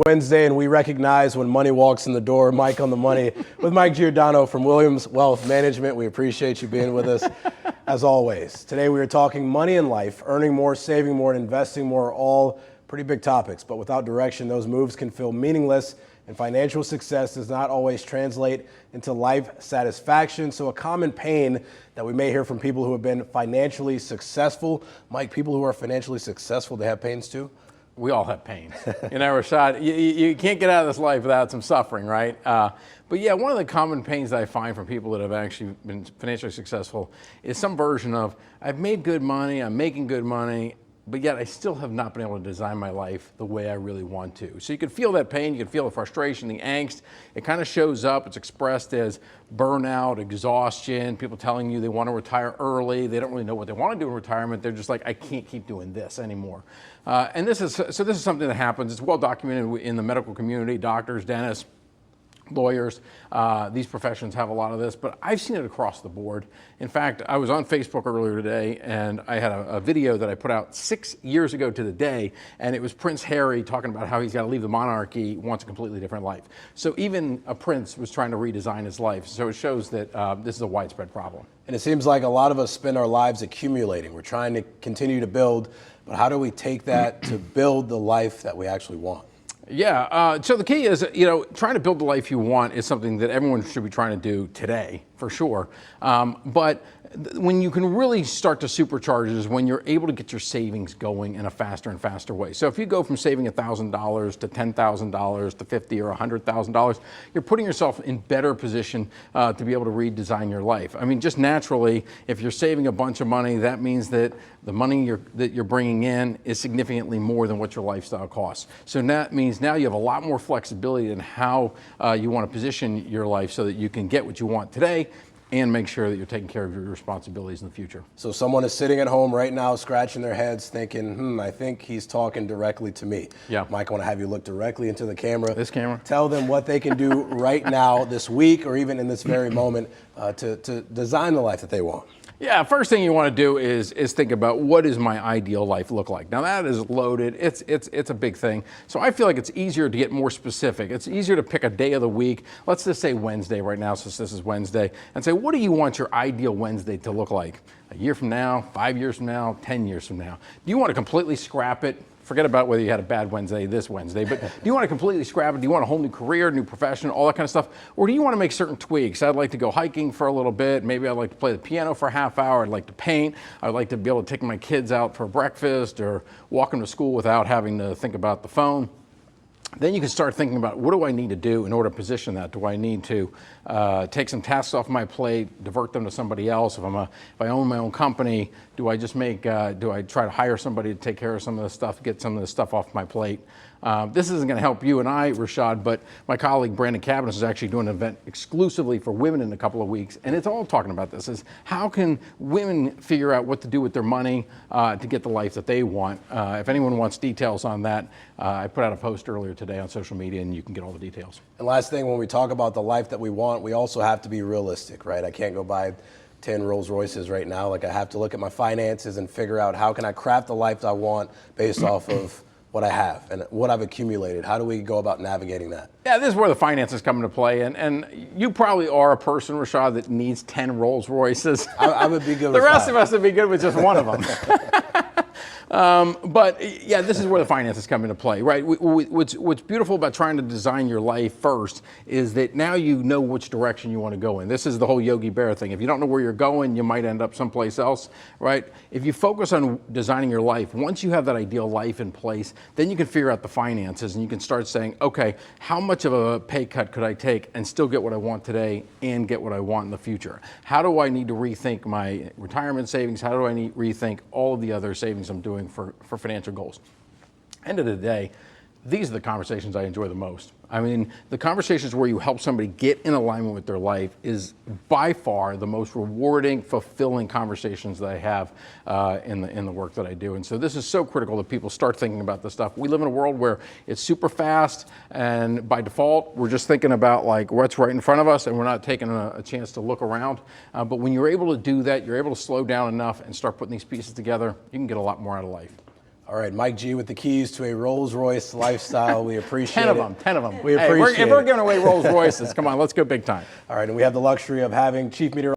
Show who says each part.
Speaker 1: Wednesday, and we recognize when money walks in the door. Mike on the Money with Mike Giordano from Williams Wealth Management. We appreciate you being with us as always. Today we are talking money in life, earning more, saving more, and investing more, all pretty big topics. But without direction, those moves can feel meaningless, and financial success does not always translate into life satisfaction. So a common pain that we may hear from people who have been financially successful. Mike, people who are financially successful, they have pains too?
Speaker 2: We all have pain. Rashad, you can't get out of this life without some suffering, right? But yeah, one of the common pains that I find from people that have actually been financially successful is some version of, I've made good money, I'm making good money, but yet I still have not been able to design my life the way I really want to. So you can feel that pain, you can feel the frustration, the angst. It kind of shows up, it's expressed as burnout, exhaustion, people telling you they want to retire early, they don't really know what they want to do in retirement, they're just like, I can't keep doing this anymore. And this is something that happens, it's well documented in the medical community, doctors, dentists, lawyers, these professions have a lot of this, but I've seen it across the board. In fact, I was on Facebook earlier today and I had a video that I put out 6 years ago to the day, and it was Prince Harry talking about how he's got to leave the monarchy, wants a completely different life. So even a prince was trying to redesign his life. So it shows that this is a widespread problem.
Speaker 1: And it seems like a lot of us spend our lives accumulating. We're trying to continue to build, but how do we take that to build the life that we actually want?
Speaker 2: Yeah, so the key is, trying to build the life you want is something that everyone should be trying to do today, for sure. But when you can really start to supercharge is when you're able to get your savings going in a faster and faster way. So if you go from saving $1,000 to $10,000 to $50,000 or $100,000, you're putting yourself in better position to be able to redesign your life. I mean, just naturally, if you're saving a bunch of money, that means that the money that you're bringing in is significantly more than what your lifestyle costs. So that means now you have a lot more flexibility in how you want to position your life so that you can get what you want today and make sure that you're taking care of your responsibilities in the future.
Speaker 1: So someone is sitting at home right now, scratching their heads, thinking, I think he's talking directly to me.
Speaker 2: Yeah.
Speaker 1: Mike, I want to have you look directly into the camera.
Speaker 2: This camera.
Speaker 1: Tell them what they can do right now, this week, or even in this very moment to design the life that they want.
Speaker 2: Yeah, first thing you want to do is think about, what does my ideal life look like? Now that is loaded, it's a big thing. So I feel like it's easier to get more specific. It's easier to pick a day of the week. Let's just say Wednesday right now, since this is Wednesday, and say, what do you want your ideal Wednesday to look like? A year from now, 5 years from now, 10 years from now? Do you want to completely scrap it? Forget about whether you had a bad Wednesday this Wednesday, but do you want to completely scrap it? Do you want a whole new career, new profession, all that kind of stuff? Or do you want to make certain tweaks? I'd like to go hiking for a little bit. Maybe I'd like to play the piano for a half hour. I'd like to paint. I'd like to be able to take my kids out for breakfast or walk them to school without having to think about the phone. Then you can start thinking about, what do I need to do in order to position that? Do I need to take some tasks off my plate, divert them to somebody else? If I own my own company, do I just do I try to hire somebody to take care of some of the stuff, get some of the stuff off my plate? This isn't going to help you and I, Rashad, but my colleague Brandon Cabanis is actually doing an event exclusively for women in a couple of weeks, and it's all talking about this, is how can women figure out what to do with their money to get the life that they want. If anyone wants details on that, I put out a post earlier today on social media, and you can get all the details.
Speaker 1: And last thing, when we talk about the life that we want, we also have to be realistic, right? I can't go buy 10 Rolls Royces right now. Like, I have to look at my finances and figure out, how can I craft the life that I want based off of what I have and what I've accumulated. How do we go about navigating that?
Speaker 2: Yeah, this is where the finances come into play. And you probably are a person, Rashad, that needs 10 Rolls Royces.
Speaker 1: I would be good with
Speaker 2: the rest
Speaker 1: 5.
Speaker 2: of us would be good with just one of them. But yeah, this is where the finances come into play, right? What's beautiful about trying to design your life first is that now you know which direction you want to go in. This is the whole Yogi Bear thing. If you don't know where you're going, you might end up someplace else, right? If you focus on designing your life, once you have that ideal life in place, then you can figure out the finances and you can start saying, okay, how much of a pay cut could I take and still get what I want today and get what I want in the future? How do I need to rethink my retirement savings? How do I need to rethink all of the other savings I'm doing for financial goals? End of the day, these are the conversations I enjoy the most. I mean, the conversations where you help somebody get in alignment with their life is by far the most rewarding, fulfilling conversations that I have in the work that I do. And so this is so critical that people start thinking about this stuff. We live in a world where it's super fast, and by default, we're just thinking about like what's right in front of us, and we're not taking a chance to look around. But when you're able to do that, you're able to slow down enough and start putting these pieces together, you can get a lot more out of life.
Speaker 1: All right, Mike G with the keys to a Rolls-Royce lifestyle. We appreciate
Speaker 2: 10 of
Speaker 1: it.
Speaker 2: them, 10 of them.
Speaker 1: We
Speaker 2: Hey,
Speaker 1: appreciate
Speaker 2: if we're
Speaker 1: it.
Speaker 2: giving away Rolls Royces, come on, let's go big time.
Speaker 1: All right, and we have the luxury of having Chief Meteorologist